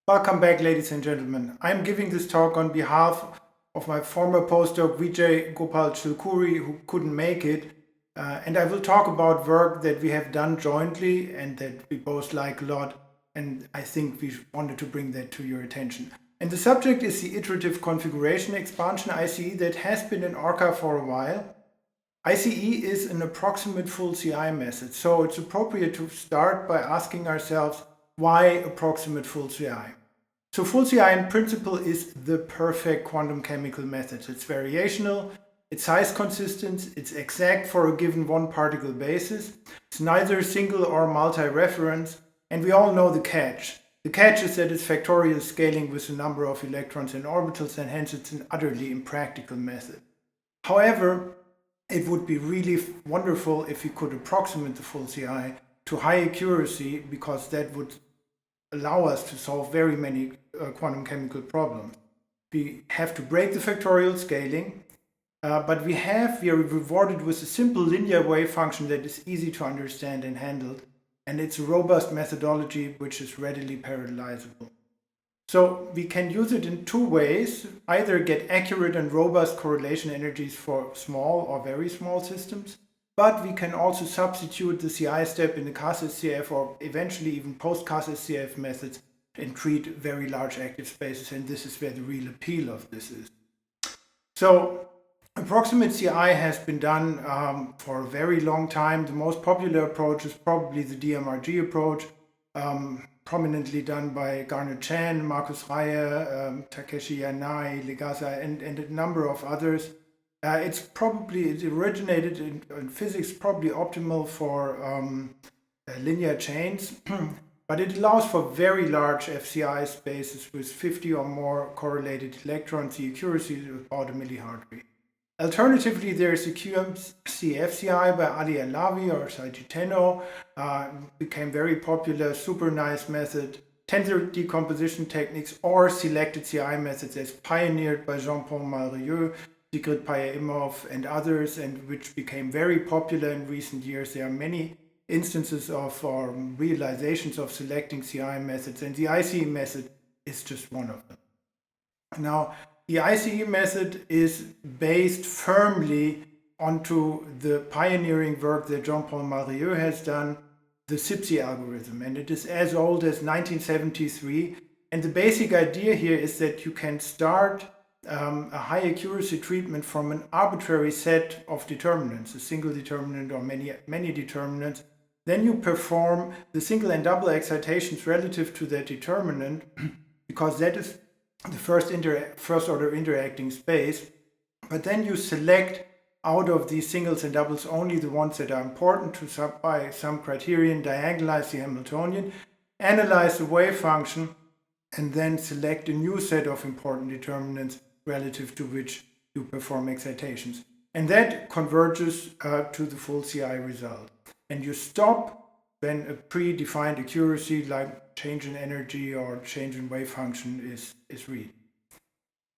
Welcome back, ladies and gentlemen. I'm giving this talk on behalf of my former postdoc Vijay Gopal Chilkuri, who couldn't make it. And I will talk about work that we have done jointly and that we both like a lot. And I think we wanted to bring that to your attention. And the subject is the Iterative Configuration Expansion ICE that has been in ORCA for a while. ICE is an approximate full CI method, so it's appropriate to start by asking ourselves, why approximate full CI? So full CI in principle is the perfect quantum chemical method. It's variational, it's size consistent, it's exact for a given one particle basis, it's neither single or multi-reference, and we all know the catch. The catch is that it's factorial scaling with the number of electrons and orbitals, and hence it's an utterly impractical method. However, it would be really wonderful if we could approximate the full CI to high accuracy, because that would allow us to solve very many quantum chemical problems. We have to break the factorial scaling, but we are rewarded with a simple linear wave function that is easy to understand and handled, and it's a robust methodology which is readily parallelizable. So we can use it in two ways: either get accurate and robust correlation energies for small or very small systems, but we can also substitute the CI step in the CAS-SCF or eventually even post-CAS-SCF methods and treat very large active spaces, and this is where the real appeal of this is. So approximate CI has been done for a very long time. The most popular approach is probably the DMRG approach, prominently done by Garnet Chan, Markus Reihe, Takeshi Yanai, Legasa, and a number of others. It originated in physics, probably optimal for linear chains, but it allows for very large FCI spaces with 50 or more correlated electrons. The accuracy is about a millihartry. Alternatively, there is the QMC-FCI by Ali Alavi or Saiji Tenno, became very popular, super nice method. Tensor decomposition techniques or selected CI methods as pioneered by Jean-Paul Malrieux, Sigrid Paya-Imhoff, and others, and which became very popular in recent years. There are many instances of realizations of selecting CI methods, and the ICE method is just one of them. Now, the ICE method is based firmly onto the pioneering work that Jean-Paul Malrieux has done, the CIPSI algorithm, and it is as old as 1973. And the basic idea here is that you can start a high accuracy treatment from an arbitrary set of determinants, a single determinant or many determinants. Then you perform the single and double excitations relative to that determinant, because that is the first order interacting space. But then you select out of these singles and doubles only the ones that are important by some criterion, diagonalize the Hamiltonian, analyze the wave function, and then select a new set of important determinants relative to which you perform excitations. And that converges to the full CI result. And you stop when a predefined accuracy like change in energy or change in wave function is reached.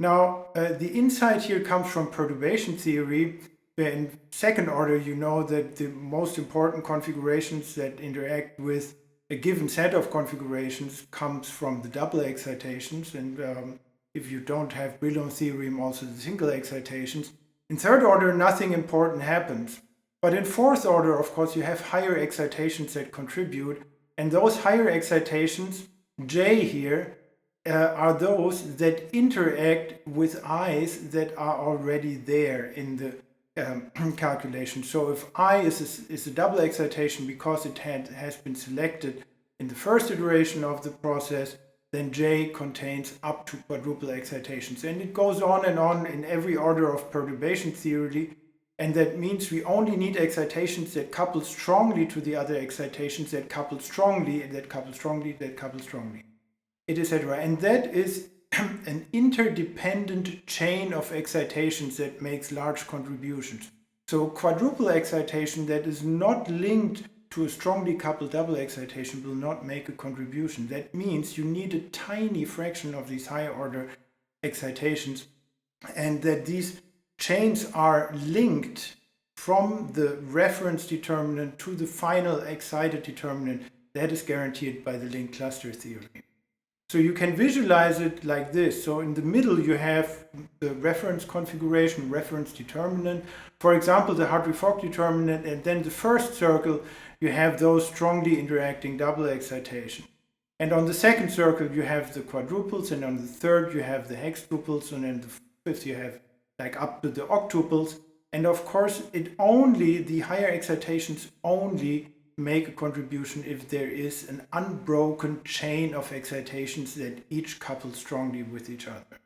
Now, the insight here comes from perturbation theory, where in second order you know that the most important configurations that interact with a given set of configurations comes from the double excitations, and if you don't have Brillouin theorem, also the single excitations. In third order, nothing important happens. But in fourth order, of course, you have higher excitations that contribute, and those higher excitations, J here, are those that interact with I's that are already there in the calculation. So if I is a double excitation because it has been selected in the first iteration of the process, then J contains up to quadruple excitations. And it goes on in every order of perturbation theory. And that means we only need excitations that couple strongly to the other excitations that couple strongly, and that couple strongly, that couple strongly, etc. And that is an interdependent chain of excitations that makes large contributions. So quadruple excitation that is not linked to a strongly coupled double excitation will not make a contribution. That means you need a tiny fraction of these higher order excitations, and that these chains are linked from the reference determinant to the final excited determinant. That is guaranteed by the linked cluster theory. So you can visualize it like this. So in the middle you have the reference configuration, reference determinant, for example the Hartree-Fock determinant, and then the first circle you have those strongly interacting double excitation. And on the second circle you have the quadruples, and on the third you have the hextuples, and then the fifth you have like up to the octuples. And of course the higher excitations only make a contribution if there is an unbroken chain of excitations that each couple strongly with each other.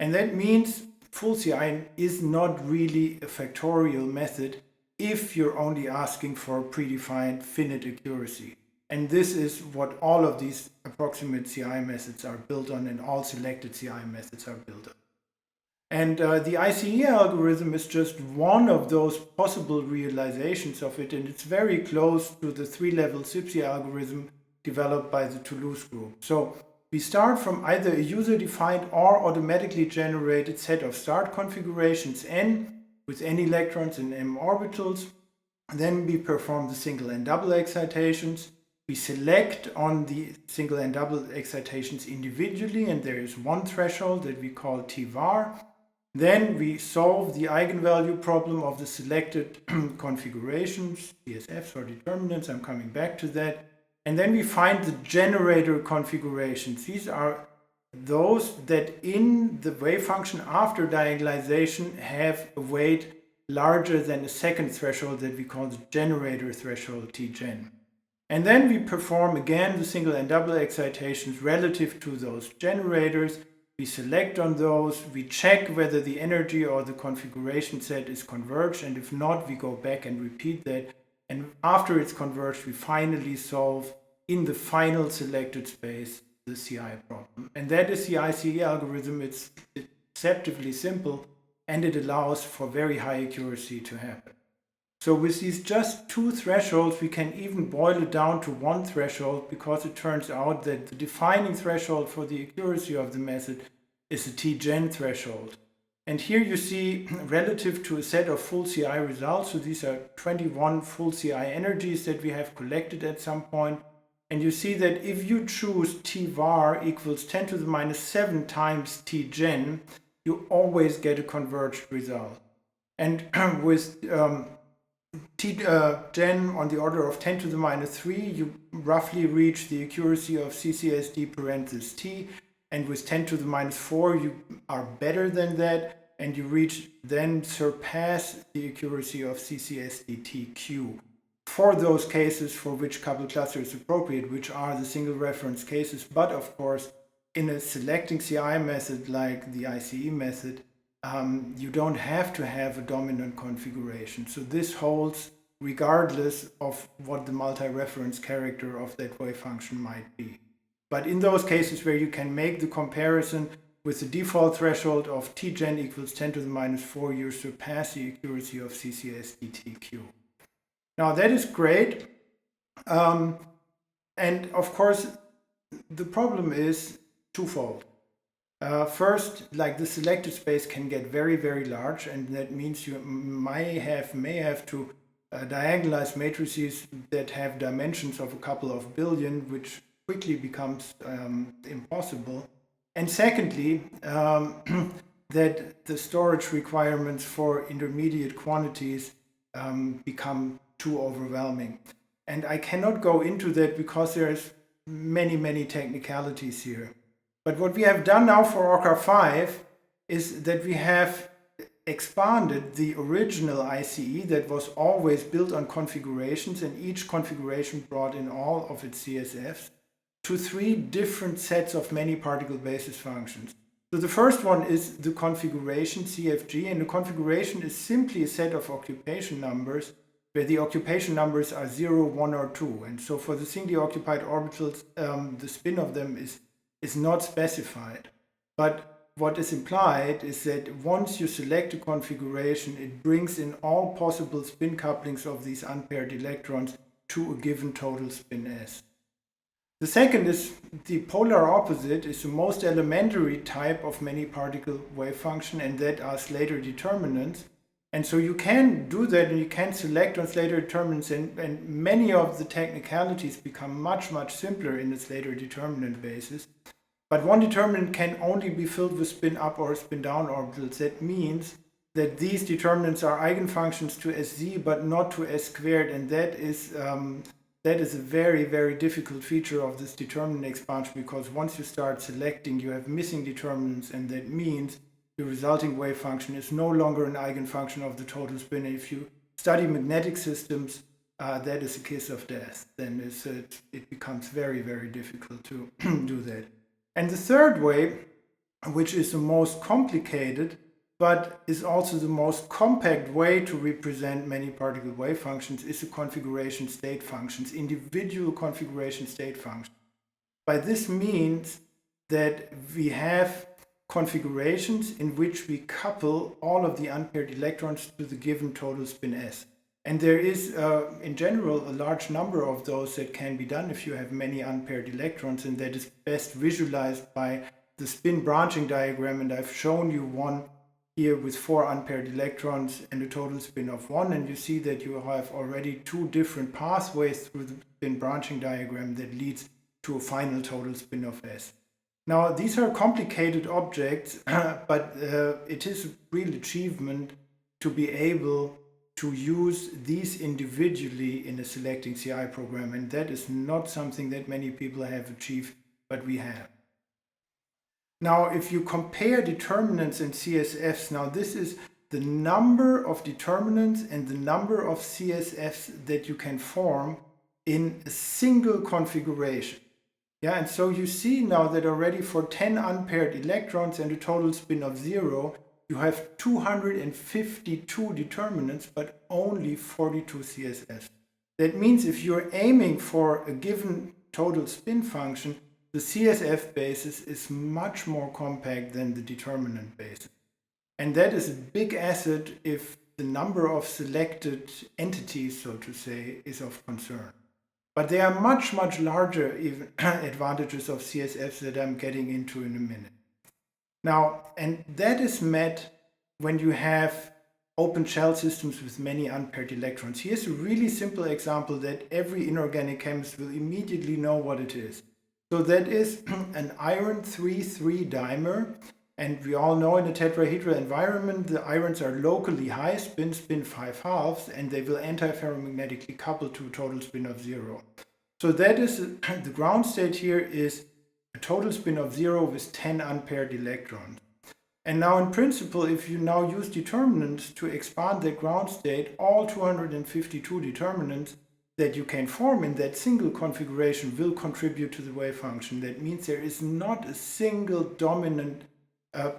And that means full CI is not really a factorial method if you're only asking for predefined finite accuracy. And this is what all of these approximate CI methods are built on, and all selected CI methods are built on. And the ICE algorithm is just one of those possible realizations of it, and it's very close to the three-level CIPSI algorithm developed by the Toulouse group. So we start from either a user-defined or automatically generated set of start configurations n with n electrons and m orbitals. Then we perform the single and double excitations. We select on the single and double excitations individually, and there is one threshold that we call T-var. Then we solve the eigenvalue problem of the selected configurations, CSFs or determinants, I'm coming back to that. And then we find the generator configurations. These are those that in the wave function after diagonalization have a weight larger than the second threshold that we call the generator threshold, T-gen. And then we perform again the single and double excitations relative to those generators. We select on those, we check whether the energy or the configuration set is converged, and if not, we go back and repeat that. And after it's converged, we finally solve in the final selected space the CI problem. And that is the ICE algorithm. It's deceptively simple, and it allows for very high accuracy to happen. So with these just two thresholds, we can even boil it down to one threshold, because it turns out that the defining threshold for the accuracy of the method is the T-gen threshold. And here you see relative to a set of full CI results, so these are 21 full CI energies that we have collected at some point. And you see that if you choose T-var equals 10 to the minus 7 times T-gen, you always get a converged result. And with T-gen on the order of 10 to the minus 3, you roughly reach the accuracy of CCSD parenthesis T, and with 10 to the minus 4, you are better than that, and you then surpass the accuracy of CCSD TQ. For those cases for which couple cluster is appropriate, which are the single reference cases, but of course, in a selecting CI method like the ICE method, you don't have to have a dominant configuration. So this holds regardless of what the multi-reference character of that wave function might be. But in those cases where you can make the comparison with the default threshold of T-gen equals 10 to the minus 4, you surpass the accuracy of CCSD TQ. Now that is great. And of course, the problem is twofold. First, like the selected space can get very, very large, and that means you may have to diagonalize matrices that have dimensions of a couple of billion, which quickly becomes impossible. And secondly, that the storage requirements for intermediate quantities become too overwhelming. And I cannot go into that because there's many technicalities here. But what we have done now for ORCA 5 is that we have expanded the original ICE that was always built on configurations, and each configuration brought in all of its CSFs, to 3 different sets of many particle basis functions. So the first one is the configuration CFG, and the configuration is simply a set of occupation numbers where the occupation numbers are 0, 1, or 2. And so for the singly occupied orbitals, the spin of them is not specified. But what is implied is that once you select a configuration, it brings in all possible spin couplings of these unpaired electrons to a given total spin S. The second is the polar opposite, is the most elementary type of many particle wave function, and that are Slater determinants. And so you can do that, and you can select on Slater determinants, and many of the technicalities become much simpler in the Slater determinant basis. But one determinant can only be filled with spin up or spin down orbitals. That means that these determinants are eigenfunctions to Sz but not to S squared, and that is a very, very difficult feature of this determinant expansion, because once you start selecting, you have missing determinants, and that means the resulting wave function is no longer an eigenfunction of the total spin. If you study magnetic systems, that is a kiss of death. Then it becomes very, very difficult to do that. And the third way, which is the most complicated, but is also the most compact way to represent many particle wave functions, is the configuration state functions, individual configuration state functions. By this means that we have configurations in which we couple all of the unpaired electrons to the given total spin S. And there is, in general, a large number of those that can be done if you have many unpaired electrons, and that is best visualized by the spin branching diagram. And I've shown you one here with 4 unpaired electrons and a total spin of 1, and you see that you have already 2 different pathways through the spin branching diagram that leads to a final total spin of S. Now, these are complicated objects, but it is a real achievement to be able to use these individually in a selecting CI program, and that is not something that many people have achieved, but we have. Now, if you compare determinants and CSFs, now this is the number of determinants and the number of CSFs that you can form in a single configuration. Yeah, and so you see now that already for 10 unpaired electrons and a total spin of 0, you have 252 determinants, but only 42 CSFs. That means if you're aiming for a given total spin function, the CSF basis is much more compact than the determinant basis. And that is a big asset if the number of selected entities, so to say, is of concern. But there are much, much larger even advantages of CSFs that I'm getting into in a minute. Now, and that is met when you have open shell systems with many unpaired electrons. Here's a really simple example that every inorganic chemist will immediately know what it is. So that is an iron 3,3 dimer, and we all know in a tetrahedral environment the irons are locally high spin 5 halves, and they will antiferromagnetically couple to a total spin of 0. So that is the ground state here is a total spin of 0 with 10 unpaired electrons. And now in principle, if you now use determinants to expand the ground state, all 252 determinants that you can form in that single configuration will contribute to the wave function. That means there is not a single dominant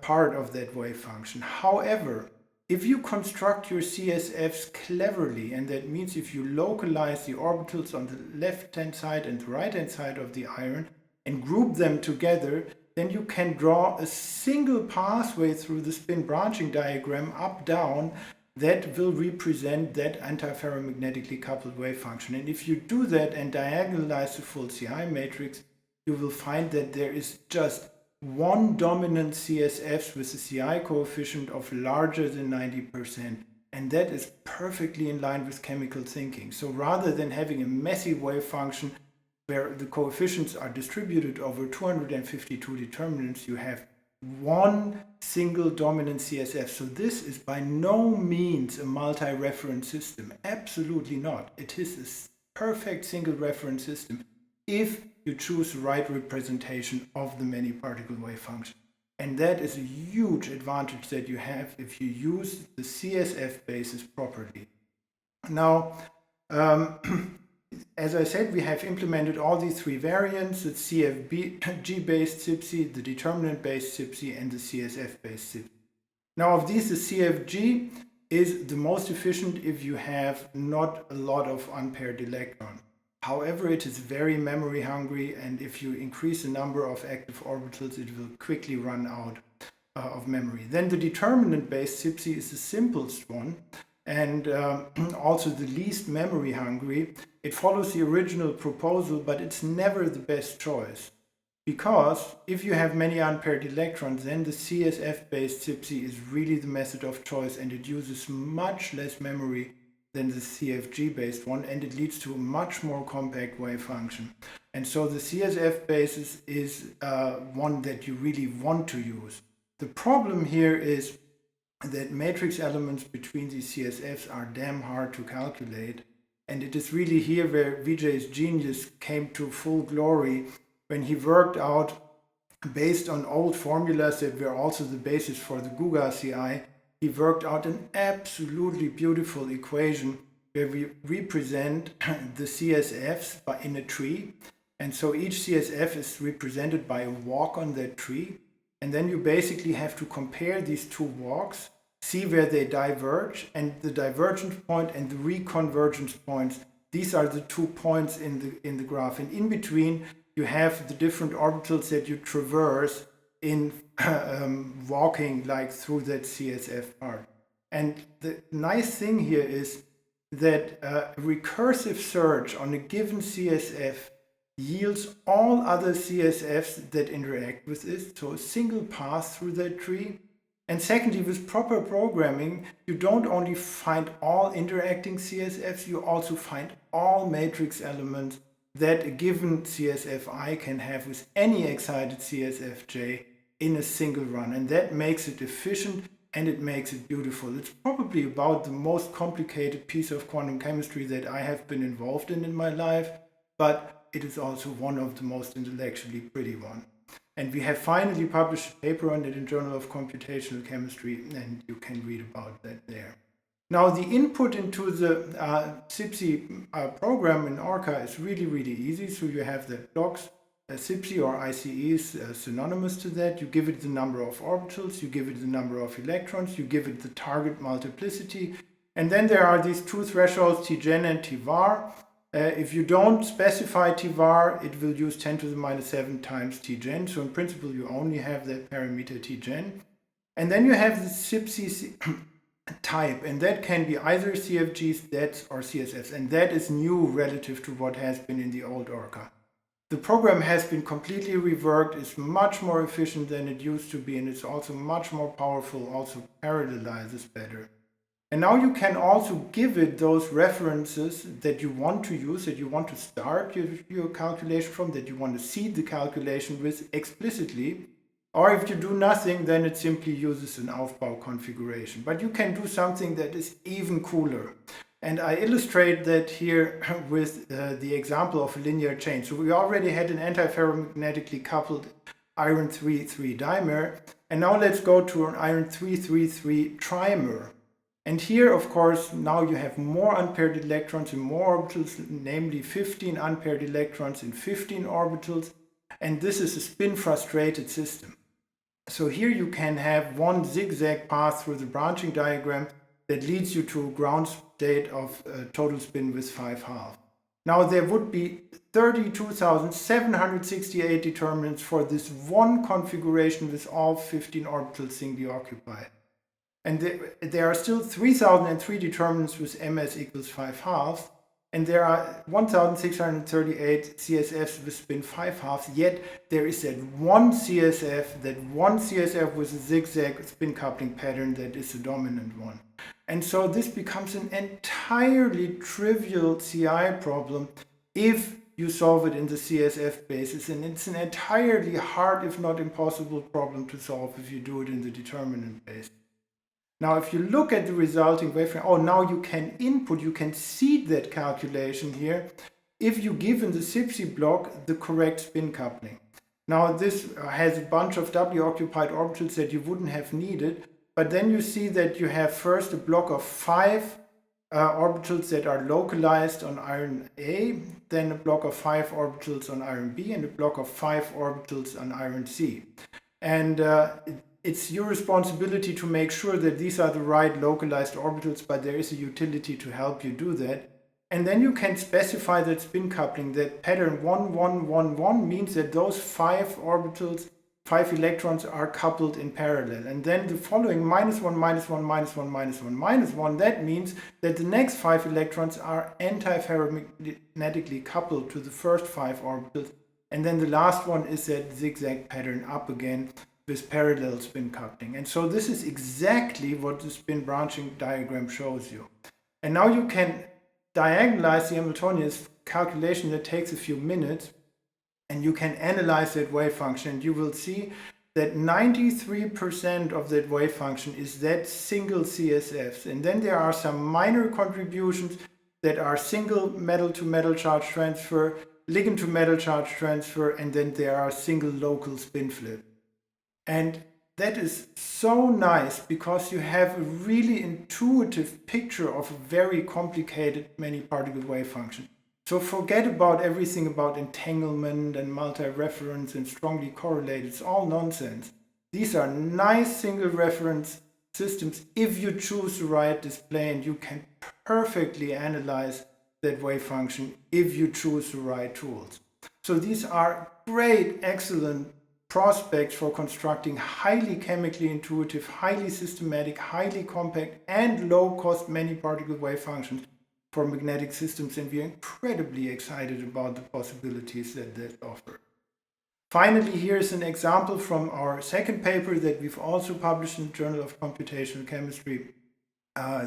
part of that wave function. However, if you construct your CSFs cleverly, and that means if you localize the orbitals on the left-hand side and the right-hand side of the iron and group them together, then you can draw a single pathway through the spin branching diagram up-down that will represent that antiferromagnetically coupled wave function. And if you do that and diagonalize the full CI matrix, you will find that there is just one dominant CSF with a CI coefficient of larger than 90%. And that is perfectly in line with chemical thinking. So rather than having a messy wave function where the coefficients are distributed over 252 determinants, you have one single dominant CSF. So this is by no means a multi-reference system. Absolutely not. It is a perfect single reference system if you choose the right representation of the many particle wave function. And that is a huge advantage that you have if you use the CSF basis properly. Now, as I said, we have implemented all these 3 variants, the CFG-based CIPSI, the determinant-based CIPSI, and the CSF-based CIPSI. Now, of these, the CFG is the most efficient if you have not a lot of unpaired electrons. However, it is very memory hungry, and if you increase the number of active orbitals, it will quickly run out of memory. Then the determinant-based CIPSI is the simplest one, and also the least memory hungry. It follows the original proposal, but it's never the best choice. Because if you have many unpaired electrons, then the CSF-based CIPSI is really the method of choice, and it uses much less memory than the CFG based one, and it leads to a much more compact wave function. And so the CSF basis is one that you really want to use. The problem here is that matrix elements between these CSFs are damn hard to calculate. And it is really here where Vijay's genius came to full glory when he worked out, based on old formulas that were also the basis for the Guga CI, he worked out an absolutely beautiful equation where we represent the CSFs in a tree. And so each CSF is represented by a walk on that tree. And then you basically have to compare these two walks, see where they diverge, and the divergence point and the reconvergence points. These are the 2 points in the graph. And in between, you have the different orbitals that you traverse in walking like through that CSF part. And the nice thing here is that a recursive search on a given CSF yields all other CSFs that interact with it, so a single pass through that tree. And secondly, with proper programming, you don't only find all interacting CSFs, you also find all matrix elements that a given CSFi can have with any excited CSFj in a single run. And that makes it efficient and it makes it beautiful. It's probably about the most complicated piece of quantum chemistry that I have been involved in my life, but it is also one of the most intellectually pretty one. And we have finally published a paper on it in Journal of Computational Chemistry, and you can read about that there. Now, the input into the CIPSE program in ORCA is really, really easy. So you have the blocks, CIPSE or ICE is synonymous to that. You give it the number of orbitals, you give it the number of electrons, you give it the target multiplicity. And then there are these two thresholds, Tgen and Tvar. If you don't specify Tvar, it will use 10 to the minus 7 times Tgen. So in principle, you only have that parameter Tgen. And then you have the CIPSE type, and that can be either CFGs, DETs, or CSFs. And that is new relative to what has been in the old ORCA. The program has been completely reworked, it's much more efficient than it used to be, and it's also much more powerful, also parallelizes better. And now you can also give it those references that you want to use, that you want to start your calculation from, that you want to seed the calculation with explicitly. Or if you do nothing, then it simply uses an Aufbau configuration. But you can do something that is even cooler. And I illustrate that here with the example of a linear chain. So we already had an antiferromagnetically coupled iron 3,3 dimer. And now let's go to an iron 3,3,3 trimer. And here, of course, now you have more unpaired electrons in more orbitals, namely 15 unpaired electrons in 15 orbitals. And this is a spin-frustrated system. So here you can have one zigzag path through the branching diagram that leads you to a ground state of total spin with 5 halves. Now there would be 32,768 determinants for this one configuration with all 15 orbitals singly occupied. And there are still 3,003 determinants with ms equals 5 halves, and there are 1,638 CSFs with spin 5 halves, yet there is that one CSF with a zigzag spin coupling pattern that is the dominant one. And so this becomes an entirely trivial CI problem if you solve it in the CSF basis, and it's an entirely hard, if not impossible, problem to solve if you do it in the determinant basis. Now, if you look at the resulting waveframe, now you can input, you can seed that calculation here if you give in the CIPSE block the correct spin coupling. Now, this has a bunch of doubly occupied orbitals that you wouldn't have needed, but then you see that you have first a block of 5 orbitals that are localized on iron A, then a block of 5 orbitals on iron B, and a block of 5 orbitals on iron C. And it's your responsibility to make sure that these are the right localized orbitals, but there is a utility to help you do that. And then you can specify that spin coupling, that pattern 1, 1, 1, 1 means that those 5 orbitals, 5 electrons are coupled in parallel. And then the following -1, -1, -1, -1, -1, that means that the next 5 electrons are antiferromagnetically coupled to the first 5 orbitals. And then the last one is that zigzag pattern up again with parallel spin coupling. And so this is exactly what the spin branching diagram shows you. And now you can diagonalize the Hamiltonian calculation that takes a few minutes, and you can analyze that wave function, and you will see that 93% of that wave function is that single CSF. And then there are some minor contributions that are single metal to metal charge transfer, ligand to metal charge transfer, and then there are single local spin flip. And that is so nice because you have a really intuitive picture of a very complicated many particle wave function. So forget about everything about entanglement and multi-reference and strongly correlated. It's all nonsense. These are nice single reference systems if you choose the right display, and you can perfectly analyze that wave function if you choose the right tools. So these are great, excellent prospects for constructing highly chemically intuitive, highly systematic, highly compact, and low-cost many particle wave functions for magnetic systems, and we are incredibly excited about the possibilities that that offer. Finally, here is an example from our second paper that we've also published in the Journal of Computational Chemistry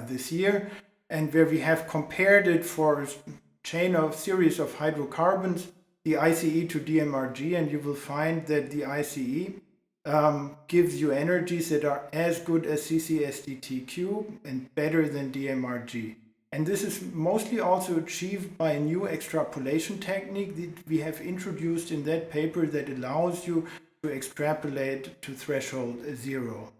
this year, and where we have compared it for a series of hydrocarbons, the ICE to DMRG, and you will find that the ICE gives you energies that are as good as CCSDT-cube and better than DMRG. And this is mostly also achieved by a new extrapolation technique that we have introduced in that paper that allows you to extrapolate to threshold 0.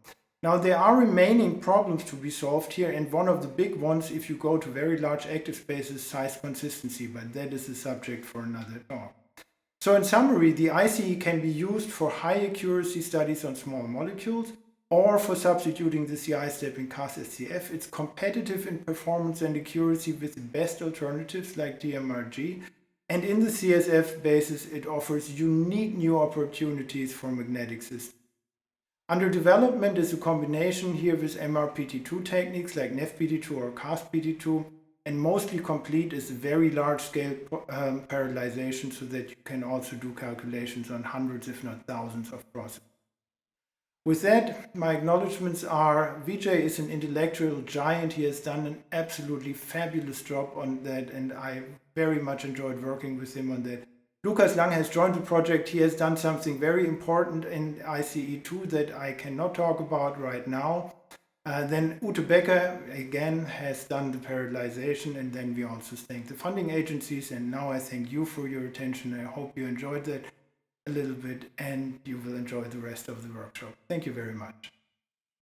Now there are remaining problems to be solved here, and one of the big ones, if you go to very large active spaces, size consistency, but that is a subject for another talk. So in summary, the ICE can be used for high accuracy studies on small molecules, or for substituting the CI step in CAS-SCF. It's competitive in performance and accuracy with the best alternatives like DMRG. And in the CSF basis, it offers unique new opportunities for magnetic systems. Under development is a combination here with MRPT2 techniques like NEFPT2 or CASPT2, and mostly complete is a very large-scale parallelization so that you can also do calculations on hundreds, if not thousands, of processes. With that, my acknowledgements are Vijay is an intellectual giant. He has done an absolutely fabulous job on that, and I very much enjoyed working with him on that. Lukas Lang has joined the project. He has done something very important in ICE2 that I cannot talk about right now. Then Ute Becker, again, has done the parallelization, and then we also thank the funding agencies, and now I thank you for your attention. I hope you enjoyed that a little bit, and you will enjoy the rest of the workshop. Thank you very much.